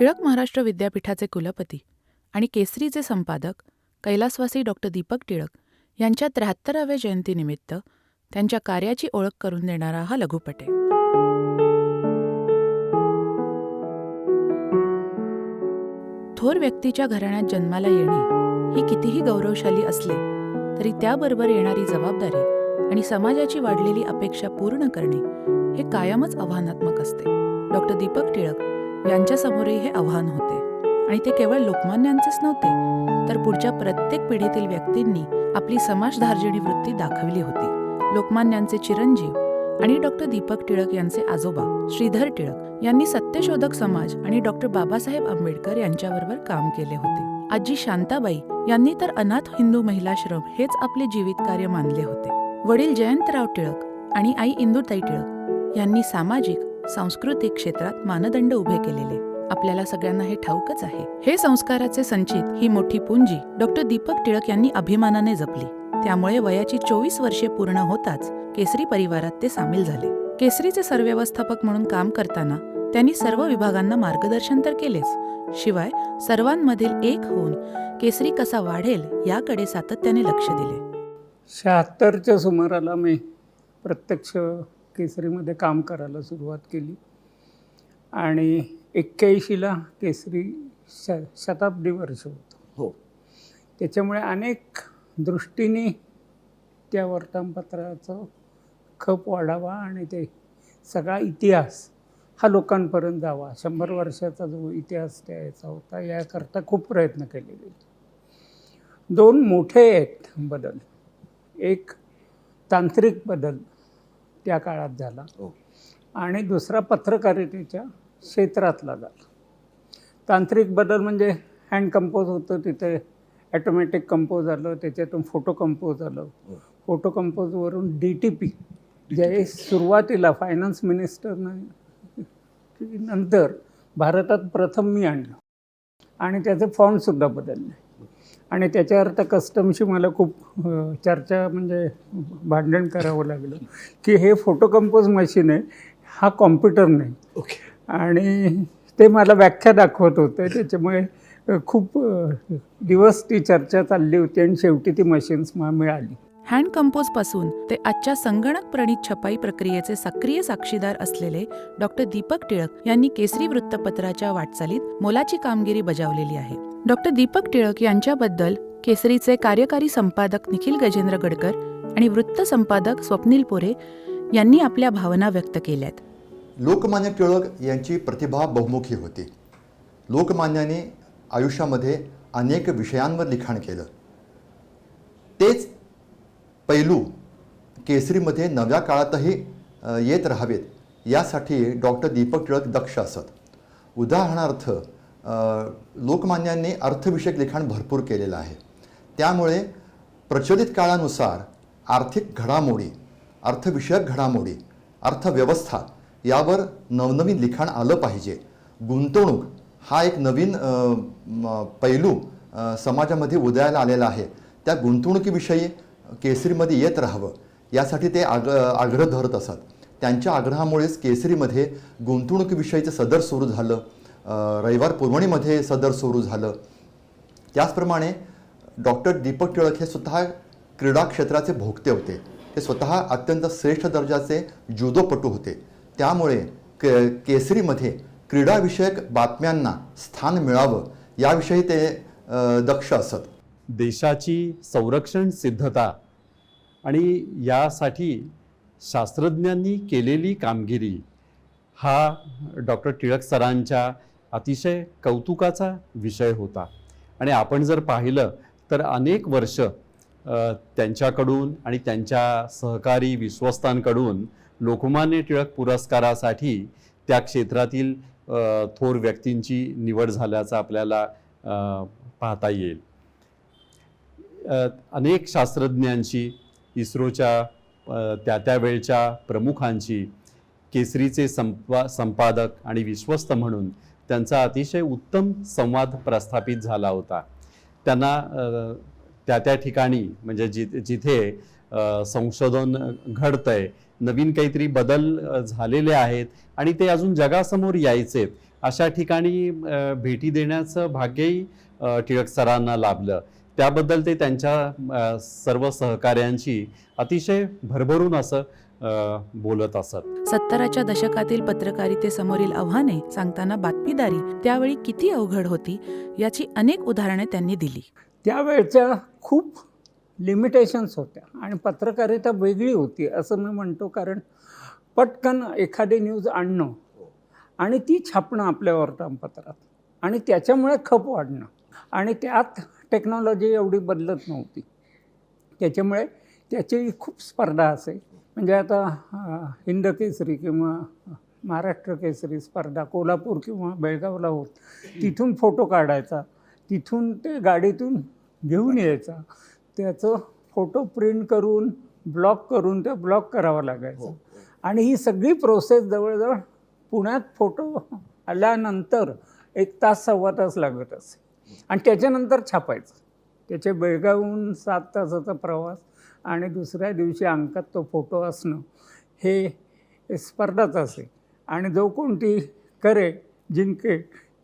टिळक महाराष्ट्र विद्यापीठाचे कुलपती आणि केसरीचे संपादक कैलासवासी डॉक्टर दीपक टिळक यांच्या 73व्या जयंतीनिमित्त त्यांच्या कार्याची ओळख करून देणारा हा लघुपट आहे. थोर व्यक्तीच्या घराण्यात जन्माला येणे ही कितीही गौरवशाली असले तरी त्याबरोबर येणारी जबाबदारी आणि समाजाची वाढलेली अपेक्षा पूर्ण करणे हे कायमच आव्हानात्मक असते. डॉक्टर दीपक टिळक यांच्यासमोरही हे आव्हान होते आणि ते केवळ लोकमान्यांचेच नव्हते तर पुढच्या प्रत्येक पिढीतील व्यक्तींनी आपली समाजधार्जिणी वृत्ती दाखवली होती. लोकमान्यांचे चिरंजीव आणि डॉक्टर दीपक टिळक यांचे आजोबा श्रीधर टिळक यांनी सत्यशोधक समाज आणि डॉक्टर बाबासाहेब आंबेडकर यांच्याबरोबर काम केले होते. आजी शांताबाई यांनी तर अनाथ हिंदू महिलाश्रम हेच आपले जीवित कार्य मानले होते. वडील जयंतराव टिळक आणि आई इंदुताई टिळक यांनी सामाजिक सांस्कृतिक क्षेत्रात मानदंड उभे केलेले आपल्याला सगळ्यांना हे ठाऊकच आहे. हे संस्काराचे संचित ही मोठी पुंजी डॉक्टर दीपक टिळक यांनी अभिमानाने जपली. त्यामुळे वयाची 24 वर्षे पूर्ण होताच केसरी परिवारात ते सामील झाले. केसरीचे सरव्यवस्थापक म्हणून काम करताना त्यांनी सर्व विभागांना मार्गदर्शन तर केलेच, शिवाय सर्वांमधील एक होऊन केसरी कसा वाढेल याकडे सातत्याने लक्ष दिले. 76च्या सुमाराला मी प्रत्यक्ष केसरीमध्ये काम करायला सुरुवात केली आणि 81ला केसरी शताब्दी वर्ष होतं. हो, त्याच्यामुळे अनेक दृष्टीने त्या वर्तमानपत्राचं खप वाढावा आणि ते सगळा इतिहास हा लोकांपर्यंत जावा. 100 वर्षाचा जो इतिहास त्याचा होता याकरता खूप प्रयत्न केले गेले. 2 मोठे आहेत बदल. एक तांत्रिक बदल त्या काळात झाला आणि दुसरा पत्रकारितेच्या क्षेत्रातला झाला. तांत्रिक बदल म्हणजे हँड कंपोज होतं, तिथे ॲटोमॅटिक कंपोज आलं, त्याच्यातून फोटो कंपोज आलं. फोटो कंपोजवरून DTP जे सुरुवातीला फायनान्स मिनिस्टरनं नंतर भारतात प्रथम मी आणलं आणि त्याचे फॉन्टसुद्धा बदलले आणि त्याच्यावर तर कस्टमशी मला खूप चर्चा म्हणजे भांडण करावं लागलं की हे फोटो कंपोज मशीन आहे, हा कॉम्प्युटर नाही. आणि ते मला व्याख्या दाखवत होते. त्याच्यामुळे खूप दिवस ती चर्चा चालली होती आणि शेवटी ती मशीन्स मिळाली. हँड कंपोज पासून ते आजच्या संगणक प्रणीत छपाई प्रक्रियेचे सक्रिय साक्षीदार असलेले डॉक्टर दीपक टिळक यांनी केसरी वृत्तपत्राच्या वाटचालीत मोलाची कामगिरी बजावलेली आहे. डॉक्टर दीपक टिळक यांच्याबद्दल केसरीचे कार्यकारी संपादक निखिल गजेंद्र गडकर आणि वृत्त संपादक स्वप्नील पोरे यांनी आपल्या भावना व्यक्त केल्यात. लोकमान्य टिळक यांची प्रतिभा बहुमुखी होती. लोकमान्याने आयुष्यामध्ये अनेक विषयांवर लिखाण केलं. तेच पैलू केसरीमध्ये नव्या काळातही येत राहावेत यासाठी डॉक्टर दीपक टिळक दक्ष असत. उदाहरणार्थ लोकमान्यांनी अर्थविषयक लिखाण भरपूर केलेलं आहे. त्यामुळे प्रचलित काळानुसार आर्थिक घडामोडी, अर्थविषयक घडामोडी, अर्थव्यवस्था यावर नवनवीन लिखाण आलं पाहिजे. गुंतवणूक हा एक नवीन पैलू समाजामध्ये उदयाला आलेला आहे. त्या गुंतवणुकीविषयी केसरीमध्ये येत राहावं यासाठी ते आग्रह धरत असत. त्यांच्या आग्रहामुळेच केसरीमध्ये गुंतवणुकीविषयीचं सदर सुरू झालं. रविवार पुरवणीमध्ये सदर सुरू झालं. त्याचप्रमाणे डॉक्टर दीपक टिळक हे स्वतः क्रीडा क्षेत्राचे भोगते होते. ते स्वतः अत्यंत श्रेष्ठ दर्जाचे जुदोपटू होते. त्यामुळे केसरीमध्ये क्रीडाविषयक बातम्यांना स्थान मिळावं याविषयी ते दक्ष असत. देशाची संरक्षण सिद्धता आणि यासाठी शास्त्रज्ञांनी केलेली कामगिरी हा डॉक्टर टिळक सरांच्या अतिशय कौतुकाचा विषय होता. आणि आपण जर पाहिलं तर अनेक वर्ष त्यांच्याकडून आणि त्यांच्या सहकारी विश्वस्तांकडून लोकमान्य टिळक पुरस्कारासाठी त्या क्षेत्रातील थोर व्यक्तींची निवड झाल्याचं आपल्याला पाहता येईल. अनेक शास्त्रज्ञांची, इस्रोच्या त्या वेळच्या प्रमुखांची केसरीचे संपादक आणि विश्वस्त म्हणून त्यांचा अतिशय उत्तम संवाद प्रस्थापित झाला होता. त्यांना त्या ठिकाणी म्हणजे जिथे संशोधन घडतंय, नवीन काहीतरी बदल झालेले आहेत आणि ते अजून जगासमोर यायचेत अशा ठिकाणी भेटी देण्याचं भाग्यही टिळक सरांना लाभलं. त्याबद्दल ते त्यांच्या सर्व सहकाऱ्यांची अतिशय भरभरून असं बोलत असत. 70च्या दशकातील पत्रकारितेसमोरील आव्हाने सांगताना बातमीदारी त्यावेळी किती अवघड होती याची अनेक उदाहरणे त्यांनी दिली. त्यावेळच्या खूप लिमिटेशन्स होत्या आणि पत्रकारिता वेगळी होती असं मी म्हणतो, कारण पटकन एखादी न्यूज आणणं आणि ती छापणं आपल्या वर्तमानपत्रात आणि त्याच्यामुळे खप वाढणं, आणि त्यात टेक्नॉलॉजी एवढी बदलत नव्हती, त्याच्यामुळे त्याची खूप स्पर्धा असे. म्हणजे आता हिंद केसरी किंवा महाराष्ट्र केसरी स्पर्धा कोल्हापूर किंवा बेळगावला होत, तिथून फोटो काढायचा, तिथून ते गाडीतून घेऊन यायचा, त्याचं फोटो प्रिंट करून ब्लॉक करून ते ब्लॉक करावं लागायचं. आणि ही सगळी प्रोसेस जवळजवळ पुण्यात फोटो आल्यानंतर 1 तास 1.25 तास लागत असे, आणि त्याच्यानंतर छापायचं. त्याचे बेळगावहून 7 तासाचा प्रवास आणि दुसऱ्या दिवशी अंकात तो फोटो असणं हे स्पर्धाच असे, आणि जो कोणती करे जिंके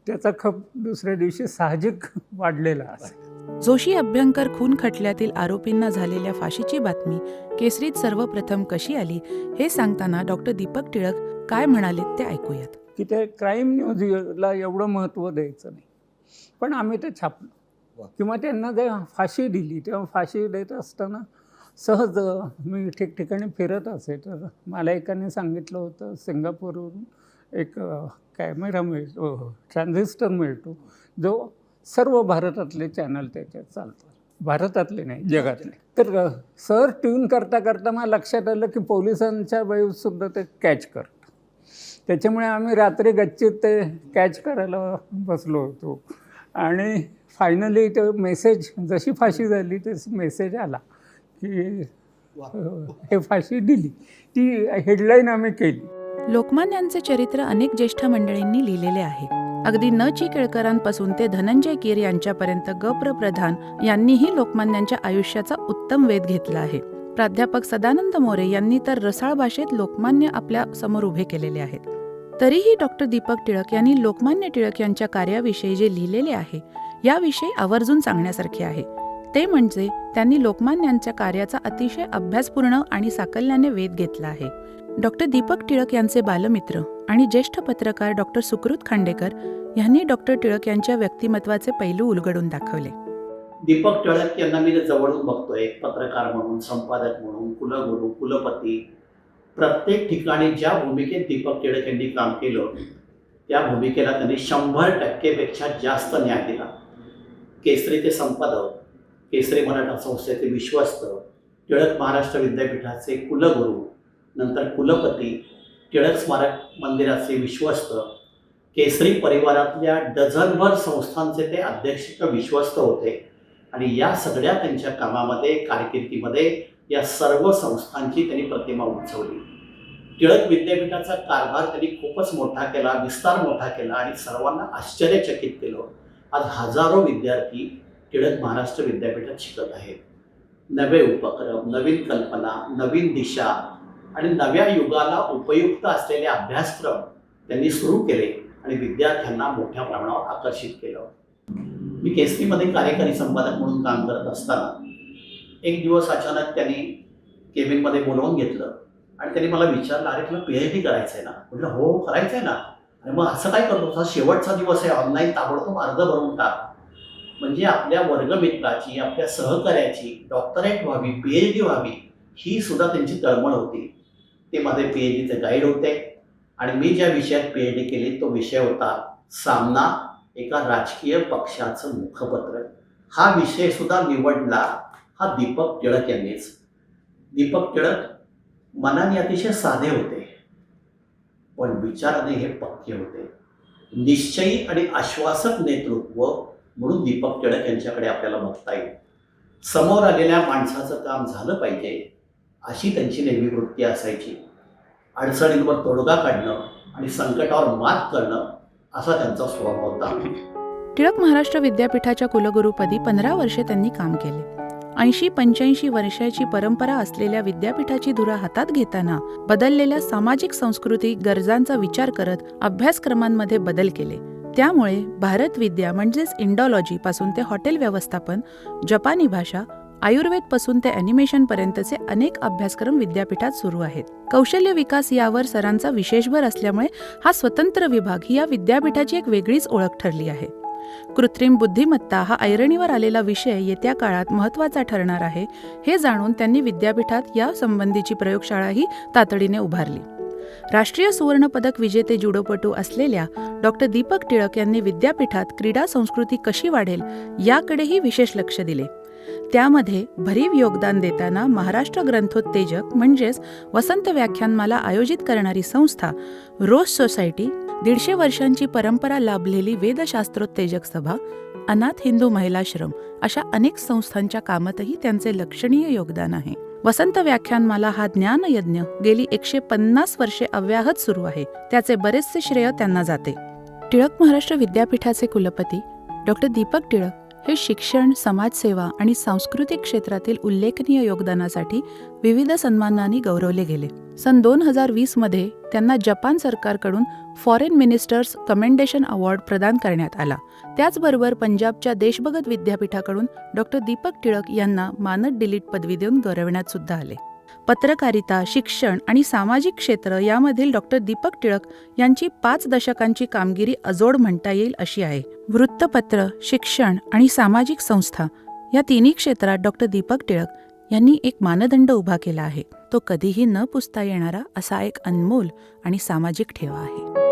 त्याचा खप दुसऱ्या दिवशी साहजिक वाढलेला असे. जोशी अभ्यंकर खून खटल्यातील आरोपींना झालेल्या फाशीची बातमी केसरीत सर्वप्रथम कशी आली हे सांगताना डॉक्टर दीपक टिळक काय म्हणाले ते ऐकूयात. की ते क्राईम न्यूजला एवढं महत्त्व द्यायचं नाही, पण आम्ही ते छापलं किंवा त्यांना जे फाशी दिली तेव्हा फाशी देत असताना सहज मी ठिकठिकाणी फिरत असे, तर मला एकाने सांगितलं होतं सिंगापूरवरून एक कॅमेरा मिळतो, ट्रान्झिस्टर मिळतो, जो सर्व भारतातले चॅनल त्याच्यात चालतात, भारतातले नाही जगातले. तर सर ट्यून करता करता मला लक्षात आलं की पोलिसांच्या वेळीसुद्धा ते कॅच करतात, त्याच्यामुळे आम्ही रात्री गच्चीत ते कॅच करायला बसलो होतो. आणि फायनली ते मेसेज, जशी फाशी झाली तशी मेसेज आला की हे फाशी दिली, ती हेडलाईन आम्ही केली. लोकमान्यांचे चरित्र अनेक ज्येष्ठ मंडळींनी लिहिलेले आहे. अगदी न. चि. केळकरांपासून ते धनंजय कीर यांच्यापर्यंत ग.प्र. प्रधान यांनीही लोकमान्यांच्या आयुष्याचा उत्तम वेध घेतला आहे. प्राध्यापक सदानंद मोरे यांनी तर रसाळ भाषेत लोकमान्य आपल्या समोर उभे केलेले आहेत. तरीही डॉक्टर दीपक टिळक यांनी लोकमान्य टिळक यांच्या कार्याविषयी जे लिहिलेले आहे याविषयी आवर्जून सांगण्यासारखे आहे. ते म्हणजे त्यांनी लोकमान्यांच्या कार्याचा अतिशय अभ्यासपूर्ण आणि साकल्याने वेध घेतला आहे. डॉक्टर दीपक टिळक यांचे बालमित्र आणि ज्येष्ठ पत्रकार डॉक्टर सुकृत खांडेकर यांनी डॉक्टर टिळक यांच्या व्यक्तिमत्वाचे पैलू उलगडून दाखवले. दीपक टिळक यांना मी जवळून बघतोय, एक पत्रकार म्हणून, संपादक म्हणून, कुलगुरू, कुलपती. प्रत्येक ठिकाणी ज्या भूमिकेत दीपक टिळक यांनी काम केलं त्या भूमिकेला त्यांनी 100%पेक्षा जास्त न्याय दिला. केसरीचे संपादक, केसरी मराठा संस्थेचे विश्वस्त, टिळक महाराष्ट्र विद्यापीठाचे कुलगुरू, नंतर कुलपती, टिळक स्मारक मंदिराचे विश्वस्त, केसरी परिवारातल्या डझनभर संस्थांचे ते अध्यक्ष विश्वस्त होते. आणि या सगळ्या त्यांच्या कामामध्ये, कारकिर्दीमध्ये या सर्व संस्थांची त्यांनी प्रतिमा उंचवली. टिळक विद्यापीठाचा कारभार त्यांनी खूपच मोठा केला, विस्तार मोठा केला आणि सर्वांना आश्चर्यचकित केलं. आज हजारो विद्यार्थी टिळक महाराष्ट्र विद्यापीठात शिकत आहेत. नवे उपक्रम, नवीन कल्पना, नवीन दिशा आणि नव्या युगाला उपयुक्त असलेले अभ्यासक्रम त्यांनी सुरू केले आणि विद्यार्थ्यांना मोठ्या प्रमाणावर आकर्षित केलं. मी केसरीमध्ये कार्यकारी संपादक म्हणून काम करत असताना एक दिवस अचानक त्यांनी केबिनमध्ये बोलवून घेतलं आणि त्यांनी मला विचारलं, अरे तुला PhD करायचं आहे ना? म्हटलं हो करायचं आहे ना. आणि मग असं काय करतो, हा शेवटचा दिवस आहे, ऑनलाईन ताबडतोब अर्ज भरून टाक. म्हणजे आपल्या वर्गमित्राची, आपल्या सहकार्याची डॉक्टरेट व्हावी, PhD व्हावी ही सुद्धा त्यांची तळमळ होती. ते माझे PhDचे गाईड होते आणि मी ज्या विषयात PhD केली तो विषय होता सामना एका राजकीय पक्षाचं मुखपत्र. हा विषय सुद्धा निवडला हा दीपक टिळक यांनीच. दीपक टिळक मनाने अतिशय साधे होते पण विचाराने हे पक्के होते. निश्चयी आणि आश्वासक नेतृत्व म्हणून दीपक टिळक यांच्याकडे आपल्याला बघता येईल. समोर आलेल्या माणसाचं काम झालं पाहिजे अशी त्यांची नेहमी वृत्ती असायची. अडचणींवर तोडगा काढणं आणि संकटावर मात करणं असा त्यांचा स्वभाव होता. टिळक महाराष्ट्र विद्यापीठाच्या कुलगुरूपदी 15 वर्षे त्यांनी काम केले. 80-85 वर्षाची परंपरा असलेल्या विद्यापीठाची धुरा हातात घेताना बदललेल्या सामाजिक सांस्कृतिक गरजांचा विचार करत अभ्यासक्रमांमध्ये बदल केले. त्यामुळे भारत विद्या म्हणजेच इंडॉलॉजी पासून ते हॉटेल व्यवस्थापन, जपानी भाषा, आयुर्वेद पासून ते ॲनिमेशनपर्यंतचे अनेक अभ्यासक्रम विद्यापीठात सुरू आहेत. कौशल्य विकास यावर सरांचा विशेष भर असल्यामुळे हा स्वतंत्र विभाग ही या विद्यापीठाची एक वेगळीच ओळख ठरली आहे. कृत्रिम बुद्धिमत्ता हा ऐरणीवर आलेला विषय येत्या काळात महत्त्वाचा ठरणार आहे हे जाणून त्यांनी विद्यापीठात या संबंधीची प्रयोगशाळाही तातडीने उभारली. राष्ट्रीय सुवर्णपदक विजेते जुडोपटू असलेल्या डॉक्टर दीपक टिळक यांनी विद्यापीठात क्रीडा संस्कृती कशी वाढेल याकडेही विशेष लक्ष दिले. त्यामध्ये भरीव योगदान देताना महाराष्ट्र ग्रंथोत्तेजक म्हणजेच वसंत व्याख्यानमाला आयोजित करणारी संस्था, रोज सोसायटी, 150 वर्षांची परंपरा लाभलेली वेदशास्त्रोत्तेजक सभा, अनाथ हिंदू महिलाश्रम अशा अनेक संस्थांच्या कामातही त्यांचे लक्षणीय योगदान आहे. वसंत व्याख्यानमाला हा ज्ञानयज्ञ गेली 150 वर्षे अव्याहत सुरू आहे. त्याचे बरेचसे श्रेय त्यांना जाते. टिळक महाराष्ट्र विद्यापीठाचे कुलपती डॉक्टर दीपक टिळक हे शिक्षण, समाजसेवा आणि सांस्कृतिक क्षेत्रातील उल्लेखनीय योगदानासाठी विविध सन्मानांनी गौरवले गेले. सन 2020 मध्ये त्यांना जपान सरकारकडून फॉरेन मिनिस्टर्स कमेंडेशन अवॉर्ड प्रदान करण्यात आला. त्याचबरोबर पंजाबच्या देशभगत विद्यापीठाकडून डॉक्टर दीपक टिळक यांना मानद डिलीट पदवी देऊन गौरवण्यात सुद्धा आले. पत्रकारिता, शिक्षण आणि सामाजिक क्षेत्र यामधील डॉक्टर दीपक टिळक यांची 5 दशकांची कामगिरी अजोड म्हणता येईल अशी आहे. वृत्तपत्र, शिक्षण आणि सामाजिक संस्था या तिन्ही क्षेत्रात डॉक्टर दीपक टिळक यांनी एक मानदंड उभा केला आहे. तो कधीही न पुसता येणारा असा एक अनमोल आणि सामाजिक ठेवा आहे.